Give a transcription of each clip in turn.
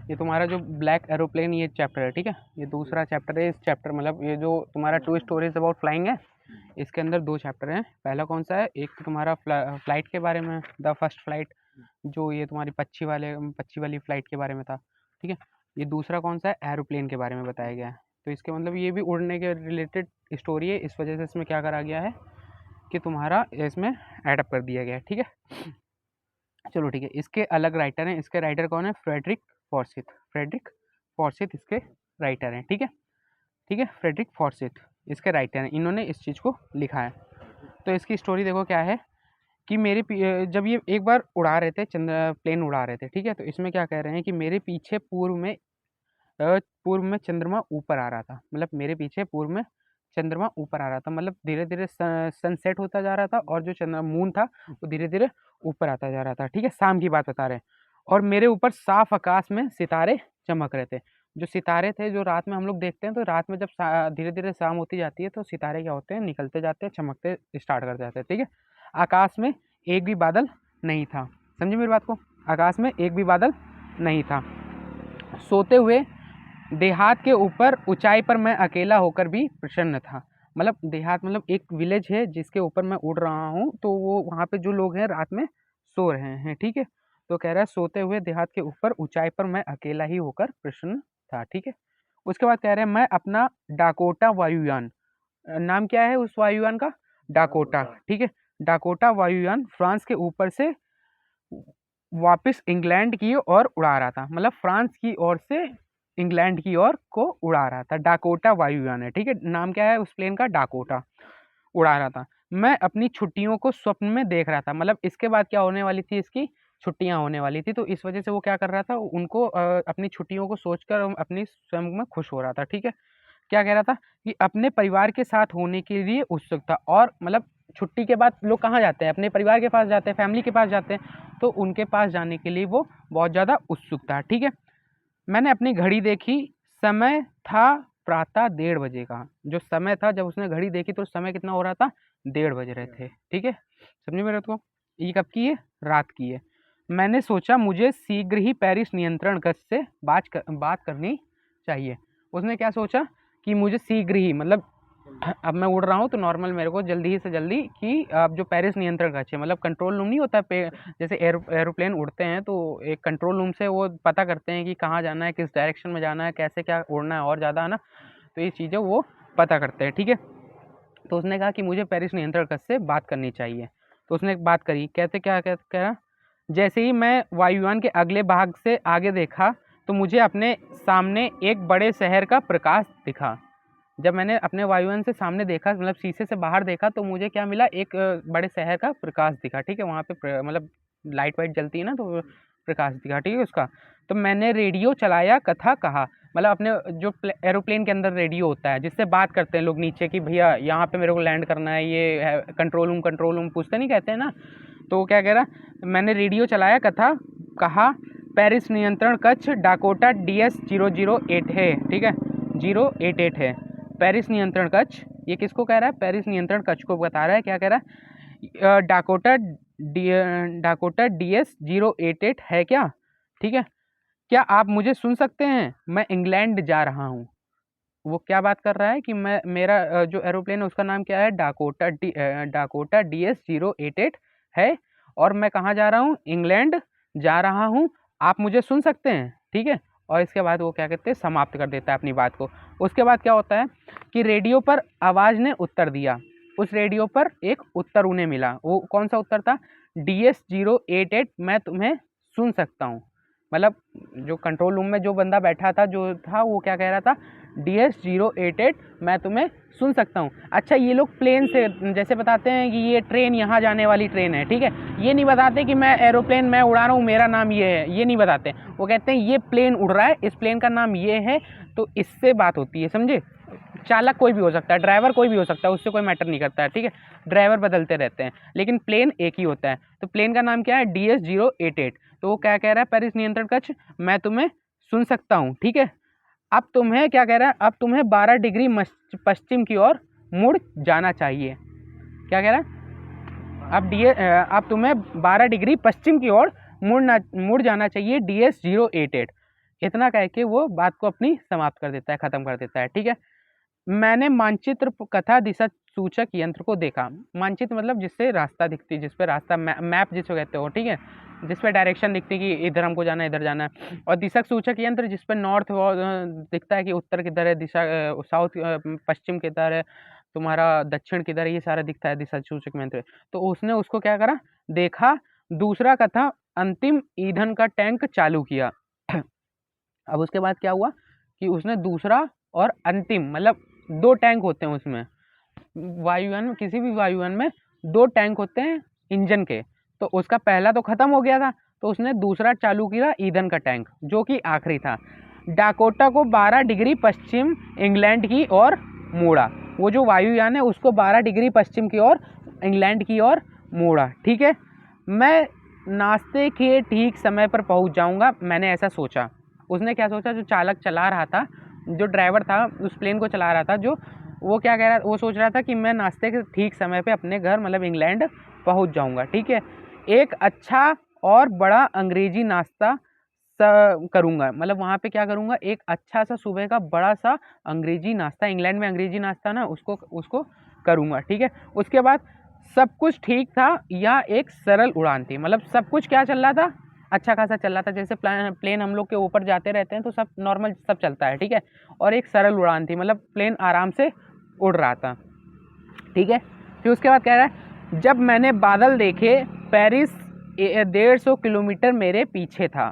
ये तुम्हारा जो ब्लैक एरोप्लेन ये चैप्टर है, ठीक है। ये दूसरा चैप्टर है। इस चैप्टर मतलब ये जो तुम्हारा 2 स्टोरीज अबाउट फ्लाइंग है, इसके अंदर 2 चैप्टर हैं। पहला कौन सा है, एक तो तुम्हारा फ्लाइट के बारे में, द फर्स्ट फ्लाइट, जो ये तुम्हारी पक्षी वाली फ्लाइट के बारे में था, ठीक है। ये दूसरा कौन सा है, एरोप्लेन के बारे में बताया गया है। तो इसके मतलब ये भी उड़ने के रिलेटेड स्टोरी है, इस वजह से इसमें क्या करा गया है कि तुम्हारा इसमें एडअप कर दिया गया है, ठीक है। चलो ठीक है, इसके अलग राइटर हैं। इसके राइटर कौन है, फ्रेडरिक फॉर्सिथ इसके राइटर हैं, ठीक है। ठीक है, फ्रेडरिक फॉर्सिथ इसके राइटर हैं, इन्होंने इस चीज़ को लिखा है। तो इसकी स्टोरी देखो क्या है कि जब ये एक बार उड़ा रहे थे, प्लेन उड़ा रहे थे, ठीक है। तो इसमें क्या कह रहे हैं कि मेरे पीछे पूर्व में चंद्रमा ऊपर आ रहा था, मतलब मेरे पीछे पूर्व में चंद्रमा ऊपर आ रहा था, मतलब धीरे धीरे सनसेट होता जा रहा था, और जो चंद्रमा मून था वो धीरे धीरे ऊपर आता जा रहा था, ठीक है। शाम की बात बता रहे हैं, और मेरे ऊपर साफ आकाश में सितारे चमक रहे थे। जो सितारे थे, जो रात में हम लोग देखते हैं, तो रात में जब धीरे धीरे शाम होती जाती है तो सितारे क्या होते हैं, निकलते जाते हैं, चमकते स्टार्ट कर जाते हैं, ठीक है। आकाश में एक भी बादल नहीं था, समझे मेरी बात को, आकाश में एक भी बादल नहीं था। सोते हुए देहात के ऊपर ऊंचाई पर मैं अकेला होकर भी प्रसन्न था। मतलब देहात मतलब एक विलेज है जिसके ऊपर मैं उड़ रहा हूँ, तो वो वहाँ पे जो लोग हैं रात में सो रहे हैं, ठीक है। तो कह रहा है सोते हुए देहात के ऊपर ऊंचाई पर मैं अकेला ही होकर प्रसन्न था, ठीक है। उसके बाद कह रहे हैं मैं अपना डाकोटा वायुयान, नाम क्या है उस वायुयान का, डाकोटा, ठीक है। डाकोटा वायुयान फ्रांस के ऊपर से वापस इंग्लैंड की ओर उड़ा रहा था, मतलब फ्रांस की ओर से इंग्लैंड की ओर को उड़ा रहा था। डाकोटा वायुयान है, ठीक है, नाम क्या है उस प्लेन का, डाकोटा, उड़ा रहा था। मैं अपनी छुट्टियों को स्वप्न में देख रहा था, मतलब इसके बाद क्या होने वाली थी, इसकी छुट्टियां होने वाली थी, तो इस वजह से वो क्या कर रहा था, उनको अपनी छुट्टियों को सोचकर अपनी स्वयं में खुश हो रहा था, ठीक है। क्या कह रहा था कि अपने परिवार के साथ होने के लिए उत्सुक था, और मतलब छुट्टी के बाद लोग कहाँ जाते हैं, अपने परिवार के पास जाते हैं, फैमिली के पास जाते हैं, तो उनके पास जाने के लिए वो बहुत ज़्यादा उत्सुक था, ठीक है। मैंने अपनी घड़ी देखी, समय था प्रातः 1:30 बजे का, जो समय था जब उसने घड़ी देखी तो समय कितना हो रहा था, 1:30 बज रहे थे, ठीक है। समझे मेरे को, ये कब की है, रात की है। मैंने सोचा मुझे शीघ्र ही पेरिस नियंत्रण कक्ष से बात करनी चाहिए। उसने क्या सोचा कि मुझे शीघ्र ही, मतलब अब मैं उड़ रहा हूँ तो नॉर्मल मेरे को जल्दी ही से जल्दी कि अब जो पेरिस नियंत्रण कक्ष है, मतलब कंट्रोल रूम नहीं होता जैसे एरोप्लेन उड़ते हैं तो एक कंट्रोल रूम से वो पता करते हैं कि कहाँ जाना है, किस डायरेक्शन में जाना है, कैसे क्या उड़ना है और ज़्यादा, है ना। तो ये चीज़ें वो पता करते हैं, ठीक है। तो उसने कहा कि मुझे पेरिस नियंत्रण कक्ष से बात करनी चाहिए। तो उसने एक बात करी, कहते क्या कह रहा, जैसे ही मैं वायुयान के अगले भाग से आगे देखा तो मुझे अपने सामने एक बड़े शहर का प्रकाश दिखा। जब मैंने अपने वायुयान से सामने देखा, मतलब शीशे से बाहर देखा, तो मुझे क्या मिला, एक बड़े शहर का प्रकाश दिखा, ठीक है। वहाँ पे मतलब लाइट वाइट जलती है ना, तो प्रकाश दिखा, ठीक है उसका। तो मैंने रेडियो चलाया, कथा कहा, मतलब अपने जो एरोप्लेन के अंदर रेडियो होता है जिससे बात करते हैं लोग नीचे कि भैया यहाँ पे मेरे को लैंड करना है, ये कंट्रोल रूम पूछते नहीं, कहते हैं ना। तो क्या कह रहा, मैंने रेडियो चलाया, कथा कहा, पेरिस नियंत्रण कक्ष डाकोटा DS 008 है, ठीक है, 088 है पेरिस नियंत्रण कक्ष। ये किसको कह रहा है, पेरिस नियंत्रण कक्ष को बता रहा है। क्या कह रहा है, डाकोटा DS 088 है क्या, ठीक है। क्या आप मुझे सुन सकते हैं, मैं इंग्लैंड जा रहा हूँ। वो क्या बात कर रहा है कि मैं मेरा जो एरोप्लेन है उसका नाम क्या है, डाकोटा DS 088 है, और मैं कहाँ जा रहा हूँ, इंग्लैंड जा रहा हूँ, आप मुझे सुन सकते हैं, ठीक है। और इसके बाद वो क्या कहते हैं, समाप्त कर देता है अपनी बात को। उसके बाद क्या होता है कि रेडियो पर आवाज़ ने उत्तर दिया, उस रेडियो पर एक उत्तर उन्हें मिला। वो कौन सा उत्तर था, DS 088 मैं तुम्हें सुन सकता हूँ। मतलब जो कंट्रोल रूम में जो बंदा बैठा था, जो था, वो क्या कह रहा था, DS 088 मैं तुम्हें सुन सकता हूँ। अच्छा, ये लोग प्लेन से जैसे बताते हैं कि ये ट्रेन यहाँ जाने वाली ट्रेन है, ठीक है, ये नहीं बताते कि मैं एरोप्लेन मैं उड़ा रहा हूँ, मेरा नाम ये है, ये नहीं बताते। वो कहते हैं ये प्लेन उड़ रहा है, इस प्लेन का नाम ये है, तो इससे बात होती है, समझे। चालक कोई भी हो सकता है, ड्राइवर कोई भी हो सकता है, उससे कोई मैटर नहीं करता है, ठीक है। ड्राइवर बदलते रहते हैं लेकिन प्लेन एक ही होता है। तो प्लेन का नाम क्या है, DS 088। तो वो क्या कह रहा है, पेरिस नियंत्रण कक्ष मैं तुम्हें सुन सकता हूँ, ठीक है। अब तुम्हें क्या कह रहा है, अब तुम्हें 12 डिग्री पश्चिम की ओर मुड़ जाना चाहिए। क्या कह रहा है, अब तुम्हें 12 डिग्री पश्चिम की ओर मुड़ जाना चाहिए, DS 088। इतना कह के वो बात को अपनी समाप्त कर देता है, खत्म कर देता है। ठीक है, मैंने मानचित्र कथा दिशा सूचक यंत्र को देखा। मानचित्र मतलब जिससे रास्ता दिखती, जिस पे रास्ता मैप जिसको कहते हो, ठीक है, जिस पे डायरेक्शन दिखती कि इधर हमको जाना है, इधर जाना है। और दिशा सूचक यंत्र जिस पे नॉर्थ दिखता है कि उत्तर किधर है, दिशा साउथ पश्चिम किधर है, तुम्हारा दक्षिण किधर है, ये सारा दिखता है दिशा सूचक यंत्र। तो उसने उसको क्या करा, देखा। दूसरा कथा, अंतिम ईंधन का टैंक चालू किया। अब उसके बाद क्या हुआ कि उसने दूसरा और अंतिम, मतलब 2 टैंक होते हैं उसमें, वायुयान में, किसी भी वायुयान में 2 टैंक होते हैं इंजन के। तो उसका पहला तो खत्म हो गया था, तो उसने दूसरा चालू किया, ईंधन का टैंक, जो कि आखिरी था। डाकोटा को 12 डिग्री पश्चिम इंग्लैंड की ओर मोड़ा। वो जो वायुयान है उसको 12 डिग्री पश्चिम की ओर, इंग्लैंड की ओर मोड़ा। ठीक है, मैं नाश्ते के ठीक समय पर पहुंच जाऊंगा, मैंने ऐसा सोचा। उसने क्या सोचा, जो चालक चला रहा था, जो ड्राइवर था उस प्लेन को चला रहा था, जो वो क्या कह रहा, वो सोच रहा था कि मैं नाश्ते के ठीक समय पे अपने घर, मतलब इंग्लैंड पहुंच जाऊंगा। ठीक है, एक अच्छा और बड़ा अंग्रेजी नाश्ता करूंगा, मतलब वहाँ पे क्या करूंगा, एक अच्छा सा सुबह का बड़ा सा अंग्रेजी नाश्ता, इंग्लैंड में अंग्रेजी नाश्ता ना, उसको उसको करूंगा। ठीक है, उसके बाद सब कुछ ठीक था या एक सरल उड़ान थी, मतलब सब कुछ क्या चल रहा था, अच्छा खासा चल रहा था। जैसे प्लेन हम लोग के ऊपर जाते रहते हैं तो सब नॉर्मल सब चलता है। ठीक है, और एक सरल उड़ान थी, मतलब प्लेन आराम से उड़ रहा था। ठीक है, फिर उसके बाद कह रहा है, जब मैंने बादल देखे, पेरिस 150 किलोमीटर मेरे पीछे था।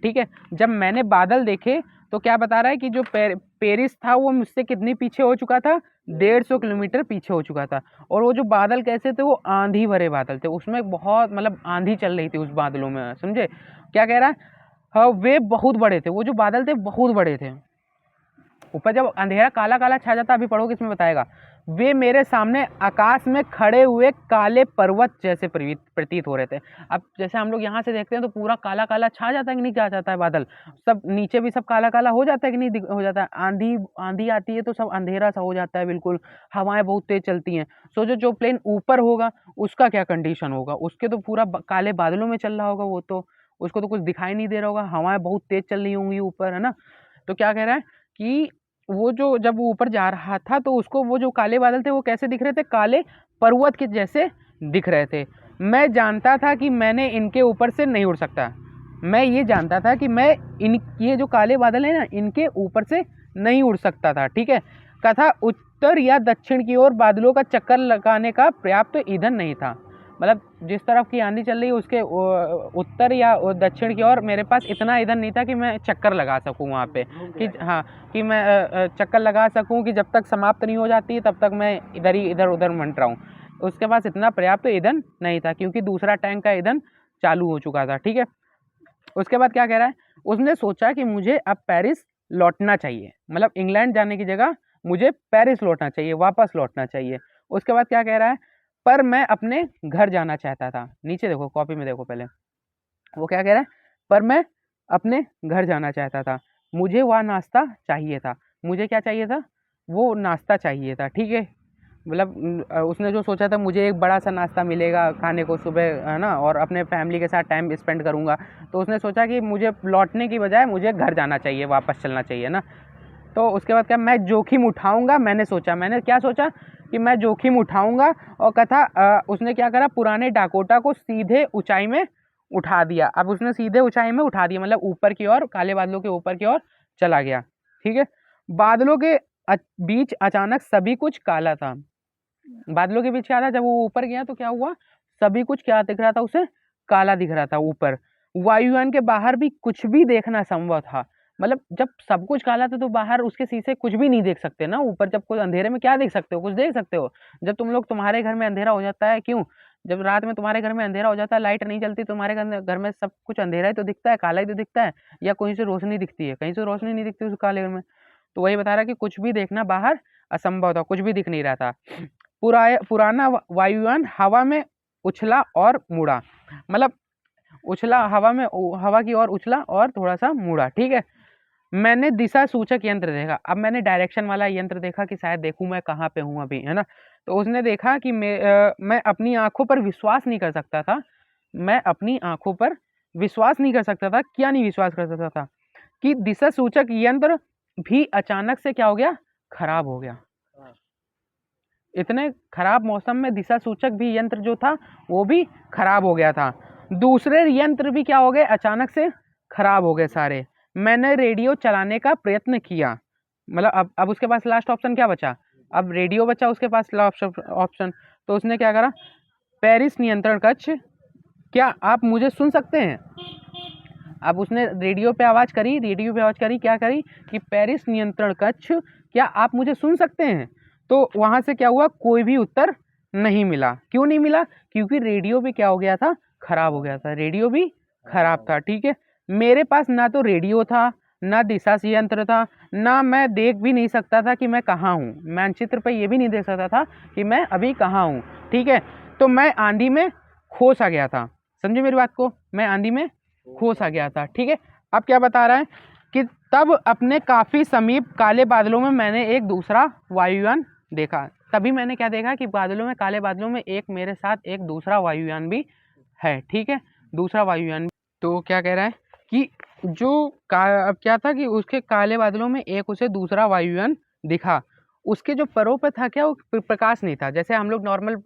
ठीक है, जब मैंने बादल देखे तो क्या बता रहा है कि जो पेरिस था वो मुझसे कितनी पीछे हो चुका था, 150 किलोमीटर पीछे हो चुका था। और वो जो बादल कैसे थे, वो आंधी भरे बादल थे, उसमें बहुत, मतलब आंधी चल रही थी उस बादलों में, समझे क्या कह रहा है। हाँ, वे बहुत बड़े थे, वो जो बादल थे बहुत बड़े थे। ऊपर जब अंधेरा काला काला छा जाता, अभी पढ़ोगे इसमें बताएगा, वे मेरे सामने आकाश में खड़े हुए काले पर्वत जैसे प्रतीत हो रहे थे। अब जैसे हम लोग यहाँ से देखते हैं तो पूरा काला काला छा जाता है कि नहीं, क्या जाता है बादल, सब नीचे भी सब काला काला हो जाता है कि नहीं, हो जाता है। आंधी आंधी आती है तो सब अंधेरा सा हो जाता है बिल्कुल, हवाएं बहुत तेज चलती हैं। सोचो जो प्लेन ऊपर होगा उसका क्या कंडीशन होगा, उसके तो पूरा काले बादलों में चल रहा होगा वो तो, उसको तो कुछ दिखाई नहीं दे रहा होगा, हवाएं बहुत तेज चल रही होंगी ऊपर, है ना। तो क्या कह रहा है कि वो जो जब वो ऊपर जा रहा था तो उसको वो जो काले बादल थे वो कैसे दिख रहे थे, काले पर्वत के जैसे दिख रहे थे। मैं जानता था कि मैंने इनके ऊपर से नहीं उड़ सकता, मैं ये जानता था कि मैं इन, ये जो काले बादल है ना, इनके ऊपर से नहीं उड़ सकता था। ठीक है, कथा उत्तर या दक्षिण की ओर बादलों का चक्कर लगाने का पर्याप्त ईंधन नहीं था, मतलब जिस तरफ की आंधी चल रही है उसके उत्तर या दक्षिण की ओर मेरे पास इतना ईंधन नहीं था कि मैं चक्कर लगा सकूं वहाँ पे, कि हाँ, कि मैं चक्कर लगा सकूं कि जब तक समाप्त नहीं हो जाती तब तक मैं इधर उधर मंट रहा हूँ। उसके पास इतना पर्याप्त ईंधन नहीं था क्योंकि दूसरा टैंक का ईंधन चालू हो चुका था। ठीक है, उसके बाद क्या कह रहा है, उसने सोचा कि मुझे अब पेरिस लौटना चाहिए, मतलब इंग्लैंड जाने की जगह मुझे पेरिस लौटना चाहिए, वापस लौटना चाहिए। उसके बाद क्या कह रहा है, पर मैं अपने घर जाना चाहता था। नीचे देखो, कॉपी में देखो पहले, वो क्या कह रहा है, पर मैं अपने घर जाना चाहता था, मुझे वह नाश्ता चाहिए था। मुझे क्या चाहिए था, वो नाश्ता चाहिए था। ठीक है, मतलब उसने जो सोचा था मुझे एक बड़ा सा नाश्ता मिलेगा खाने को सुबह, है ना, और अपने फैमिली के साथ टाइम स्पेंड करूंगा, तो उसने सोचा कि मुझे लौटने की बजाय मुझे घर जाना चाहिए, वापस चलना चाहिए ना। तो उसके बाद क्या, मैं जोखिम उठाऊंगा, मैंने सोचा, मैंने क्या सोचा कि मैं जोखिम उठाऊंगा। और कथा उसने क्या करा, पुराने डाकोटा को सीधे ऊंचाई में उठा दिया। अब उसने सीधे ऊंचाई में उठा दिया, मतलब ऊपर की ओर, काले बादलों के ऊपर की ओर चला गया। ठीक है, बादलों के बीच अचानक सभी कुछ काला था। बादलों के बीच क्या था, जब वो ऊपर गया तो क्या हुआ, सभी कुछ क्या दिख रहा था उसे, काला दिख रहा था ऊपर। वायुयान के बाहर भी कुछ भी देखना संभव था, मतलब जब सब कुछ काला था तो बाहर उसके शीशे कुछ भी नहीं देख सकते ना। ऊपर जब कोई अंधेरे में क्या देख सकते हो, कुछ देख सकते हो। जब तुम लोग, तुम्हारे घर में अंधेरा हो जाता है, क्यों, जब रात में तुम्हारे घर में अंधेरा हो जाता है, लाइट नहीं चलती, तुम्हारे घर में सब कुछ अंधेरा ही तो दिखता है, काला ही तो दिखता है, या कहीं से रोशनी दिखती है, कहीं से रोशनी नहीं दिखती उस काले घर में। तो वही बता रहा है कि कुछ भी देखना बाहर असंभव था, कुछ भी दिख नहीं रहा था। पुराना वायुयान हवा में उछला और मुड़ा, मतलब उछला हवा में, हवा की ओर उछला और थोड़ा सा मुड़ा। ठीक है, मैंने दिशा सूचक यंत्र देखा, अब मैंने डायरेक्शन वाला यंत्र देखा कि शायद देखूं मैं कहाँ पे हूँ अभी, है ना। तो उसने देखा कि मैं अपनी आंखों पर विश्वास नहीं कर सकता था, मैं अपनी आंखों पर विश्वास नहीं कर सकता था। क्या नहीं विश्वास कर सकता था, कि दिशा सूचक यंत्र भी अचानक से क्या हो गया, खराब हो गया। इतने खराब मौसम में दिशा सूचक भी यंत्र जो था वो भी खराब हो गया था। दूसरे यंत्र भी क्या हो गए, अचानक से खराब हो गए सारे। मैंने रेडियो चलाने का प्रयत्न किया, मतलब अब उसके पास लास्ट ऑप्शन क्या बचा, अब रेडियो बचा उसके पास लास्ट ऑप्शन। तो उसने क्या करा, पेरिस नियंत्रण कक्ष, क्या आप मुझे सुन सकते हैं। अब उसने रेडियो पे आवाज़ करी, क्या करी कि पेरिस नियंत्रण कक्ष, क्या आप मुझे सुन सकते हैं। तो वहाँ से क्या हुआ, कोई भी उत्तर नहीं मिला। क्यों नहीं मिला, क्योंकि रेडियो भी क्या हो गया था, खराब हो गया था, रेडियो भी खराब था। ठीक है, मेरे पास ना तो रेडियो था, ना दिशा यंत्र था, ना मैं देख भी नहीं सकता था कि मैं कहाँ हूँ, मानचित्र पे ये भी नहीं देख सकता था कि मैं अभी कहाँ हूँ। ठीक है, तो मैं आंधी में खो सा गया था। समझे मेरी बात को, मैं आंधी में खो सा गया था। ठीक है, अब क्या बता रहा है कि तब अपने काफी समीप काले बादलों में मैंने एक दूसरा वायुयान देखा। तभी मैंने क्या देखा कि बादलों में, काले बादलों में एक मेरे साथ एक दूसरा वायुयान भी है। ठीक है, दूसरा वायुयान। तो क्या कह रहा है कि अब क्या था कि उसके काले बादलों में एक उसे दूसरा वायुयान दिखा। उसके जो परों पे था क्या, वो प्रकाश नहीं था। जैसे हम लोग नॉर्मल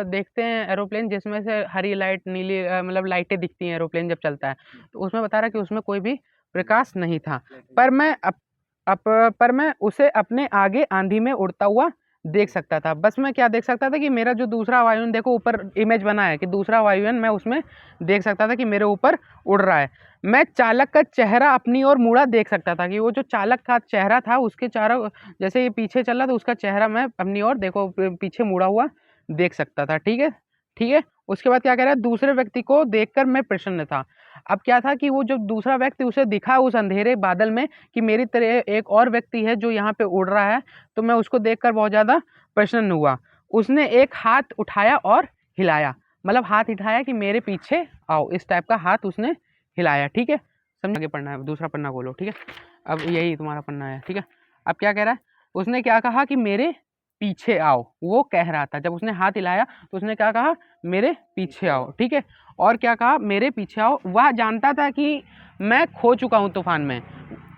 देखते हैं एरोप्लेन जिसमें से हरी लाइट, नीली मतलब लाइटें दिखती हैं एरोप्लेन जब चलता है, तो उसमें बता रहा है कि उसमें कोई भी प्रकाश नहीं था। पर मैं उसे अपने आगे आंधी में उड़ता हुआ देख सकता था। बस मैं क्या देख सकता था कि मेरा जो दूसरा वायुयान, देखो ऊपर इमेज बना है कि दूसरा वायुयान, मैं उसमें देख सकता था कि मेरे ऊपर उड़ रहा है। मैं चालक का चेहरा अपनी ओर मुड़ा देख सकता था कि वो जो चालक का चेहरा था उसके चारों, जैसे ये पीछे चल रहा था उसका चेहरा मैं अपनी ओर देखो पीछे मुड़ा हुआ देख सकता था। ठीक है, ठीक है। उसके बाद क्या कह रहा है, दूसरे व्यक्ति को देखकर मैं प्रसन्न था। अब क्या था कि वो जो दूसरा व्यक्ति, उसे दिखा उस अंधेरे बादल में कि मेरी तरह एक और व्यक्ति है जो यहाँ पे उड़ रहा है, तो मैं उसको देखकर बहुत ज़्यादा प्रसन्न हुआ। उसने एक हाथ उठाया और हिलाया, मतलब हाथ उठाया कि मेरे पीछे आओ, इस टाइप का हाथ उसने हिलाया। ठीक है, समझ, आगे पढ़ना है, दूसरा पन्ना खोलो। ठीक है, अब यही तुम्हारा पन्ना है। ठीक है, अब क्या कह रहा है, उसने क्या कहा कि मेरे पीछे आओ, वो कह रहा था जब उसने हाथ हिलाया तो उसने क्या कहा, मेरे पीछे आओ। ठीक है, और क्या कहा, मेरे पीछे आओ। वह जानता था कि मैं खो चुका हूँ तूफान में।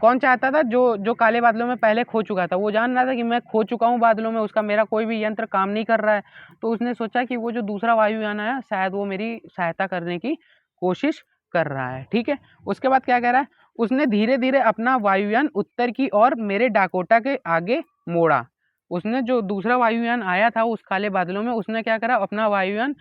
कौन चाहता था, जो काले बादलों में पहले खो चुका था, वो जान रहा था कि मैं खो चुका हूँ बादलों में, उसका मेरा कोई भी यंत्र काम नहीं कर रहा है। तो उसने सोचा कि वो जो दूसरा वायुयान आया शायद वो मेरी सहायता करने की कोशिश कर रहा है। ठीक है, उसके बाद क्या कह रहा है, उसने धीरे धीरे अपना वायुयान उत्तर की ओर मेरे डाकोटा के आगे मोड़ा। उसने जो दूसरा वायुयान आया था उस काले बादलों में, उसने क्या करा, अपना वायुयान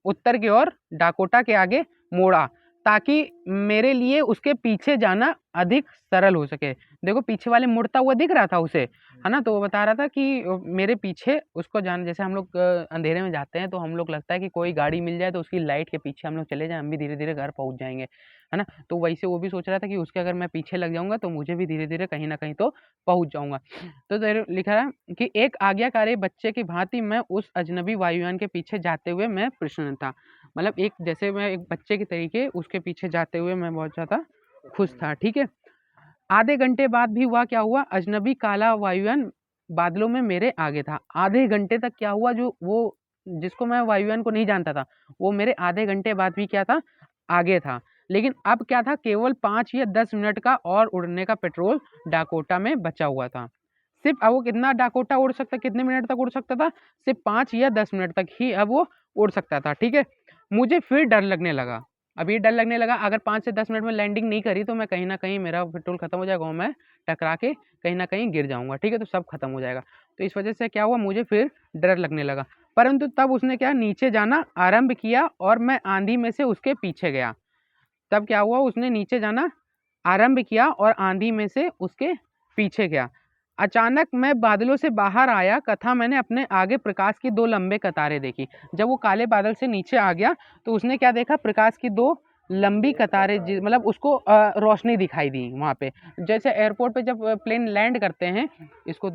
उत्तर की ओर डाकोटा के आगे मोड़ा, ताकि मेरे लिए उसके पीछे जाना अधिक सरल हो सके। देखो पीछे वाले मुड़ता हुआ दिख रहा था उसे, है ना, तो वो बता रहा था कि मेरे पीछे उसको जान, जैसे हम लोग अंधेरे में जाते हैं तो हम लोग लगता है कि कोई गाड़ी मिल जाए तो उसकी लाइट के पीछे हम लोग चले जाएं, हम भी धीरे धीरे घर पहुंच जाएंगे, है ना। तो वैसे वो भी सोच रहा था कि उसके अगर मैं पीछे लग जाऊंगा तो मुझे भी धीरे धीरे कहीं ना कहीं तो पहुंच जाऊंगा। तो लिखा है कि एक आज्ञाकारी बच्चे की भांति मैं उस अजनबी वायुयान के पीछे जाते हुए मैं प्रसन्न था। मतलब एक, जैसे मैं एक बच्चे के तरीके उसके पीछे जाते हुए मैं बहुत ज़्यादा खुश था। ठीक है, आधे घंटे बाद भी हुआ, क्या हुआ, अजनबी काला वायुयान बादलों में मेरे आगे था। आधे घंटे तक क्या हुआ, जो वो जिसको मैं वायुयान को नहीं जानता था वो मेरे आधे घंटे बाद भी क्या था, आगे था। लेकिन अब क्या था, केवल 5 या 10 मिनट का और उड़ने का पेट्रोल डाकोटा में बचा हुआ था। सिर्फ अब वो कितना डाकोटा उड़ सकता, कितने मिनट तक उड़ सकता था, सिर्फ 5 या 10 मिनट तक ही अब वो उड़ सकता था। ठीक है, मुझे फिर डर लगने लगा। अब ये डर लगने लगा, अगर 5 से 10 मिनट में लैंडिंग नहीं करी तो मैं कहीं ना कहीं मेरा पेट्रोल खत्म हो जाएगा और मैं टकरा के कहीं ना कहीं गिर जाऊंगा। ठीक है, तो सब खत्म हो जाएगा। तो इस वजह से क्या हुआ, मुझे फिर डर लगने लगा। परंतु तब उसने क्या, नीचे जाना आरंभ किया और मैं आंधी में से उसके पीछे गया। तब क्या हुआ, उसने नीचे जाना आरंभ किया और आंधी में से उसके पीछे गया। अचानक मैं बादलों से बाहर आया कथा मैंने अपने आगे प्रकाश की 2 लंबे कतारें देखी। जब वो काले बादल से नीचे आ गया तो उसने क्या देखा, प्रकाश की 2 लंबी कतारें, मतलब उसको रोशनी दिखाई दी वहां पे। जैसे एयरपोर्ट पे जब प्लेन लैंड करते हैं, इसको